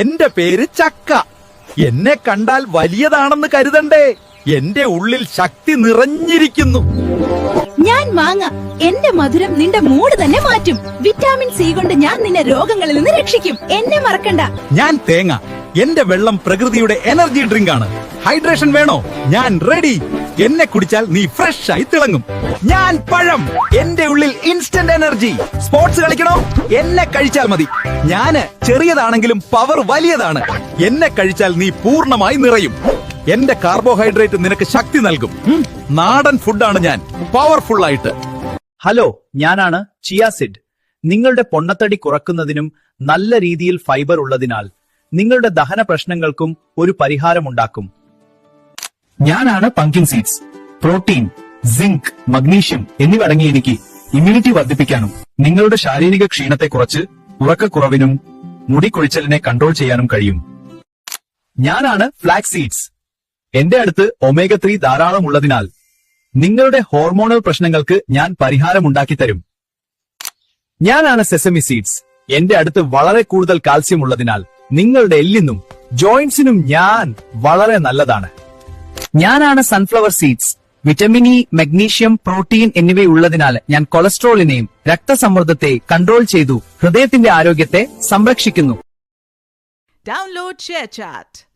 എന്റെ പേര് ചക്ക. എന്നെ കണ്ടാൽ വലിയതാണെന്ന് കരുതണ്ടേ. എന്റെ ഉള്ളിൽ ശക്തി നിറഞ്ഞിരിക്കുന്നു. ഞാൻ മാങ്ങ. എന്റെ മധുരം നിന്റെ മൂഡ് തന്നെ മാറ്റും. വിറ്റാമിൻ സി കൊണ്ട് ഞാൻ നിന്നെ രോഗങ്ങളിൽ നിന്ന് രക്ഷിക്കും. എന്നെ മറക്കണ്ട. ഞാൻ തേങ്ങ. എന്റെ വെള്ളം പ്രകൃതിയുടെ എനർജി ഡ്രിങ്ക് ആണ്. ഹൈഡ്രേഷൻ വേണോ? ഞാൻ റെഡി. എന്നെ കുടിച്ചാൽ നീ ഫ്രഷ് ആയി തിളങ്ങും. ഞാൻ പഴം. എന്റെ ഉള്ളിൽ ഇൻസ്റ്റന്റ് എനർജി. സ്പോർട്സ് കളിക്കണോ? എന്നെ കഴിച്ചാൽ മതി. ഞാന് ചെറിയതാണെങ്കിലും പവർ വലിയതാണ്. എന്നെ കഴിച്ചാൽ നീ പൂർണ്ണമായി നിറയും. എന്റെ കാർബോഹൈഡ്രേറ്റ് നിനക്ക് ശക്തി നൽകും. നാടൻ ഫുഡാണ് ഞാൻ, പവർഫുൾ ആയിട്ട്. ഹലോ, ഞാനാണ് ചിയാസിഡ്. നിങ്ങളുടെ പൊണ്ണത്തടി കുറക്കുന്നതിനും നല്ല രീതിയിൽ ഫൈബർ ഉള്ളതിനാൽ നിങ്ങളുടെ ദഹന പ്രശ്നങ്ങൾക്കും ഒരു പരിഹാരമുണ്ടാക്കും. ഞാനാണ് pumpkin seeds. Protein, zinc, magnesium എന്നിവ അടങ്ങിയ എനിക്ക് ഇമ്മ്യൂണിറ്റി വർദ്ധിപ്പിക്കാനും നിങ്ങളുടെ ശാരീരിക ക്ഷീണത്തെ കുറച്ച് ഉറക്കക്കുറവിനും മുടി കൊഴിച്ചലിനെ കൺട്രോൾ ചെയ്യാനും കഴിയും. ഞാനാണ് ഫ്ലാക്സ് സീഡ്സ്. എന്റെ അടുത്ത് ഒമേഗ 3 ധാരാളം ഉള്ളതിനാൽ നിങ്ങളുടെ ഹോർമോണൽ പ്രശ്നങ്ങൾക്ക് ഞാൻ പരിഹാരമുണ്ടാക്കി തരും. ഞാനാണ് സെസമി സീഡ്സ്. എന്റെ അടുത്ത് വളരെ കൂടുതൽ കാൽസ്യം ഉള്ളതിനാൽ നിങ്ങളുടെ എല്ലിനും ജോയിന്റ്സിനും ഞാൻ വളരെ നല്ലതാണ്. ഞാനാണ് സൺഫ്ലവർ സീഡ്സ്. വിറ്റമിൻ ഇ, മഗ്നീഷ്യം, പ്രോട്ടീൻ എന്നിവയുള്ളതിനാൽ ഞാൻ കൊളസ്ട്രോളിനെയും രക്തസമ്മർദ്ദത്തെ കൺട്രോൾ ചെയ്തു ഹൃദയത്തിന്റെ ആരോഗ്യത്തെ സംരക്ഷിക്കുന്നു. Download ShareChat.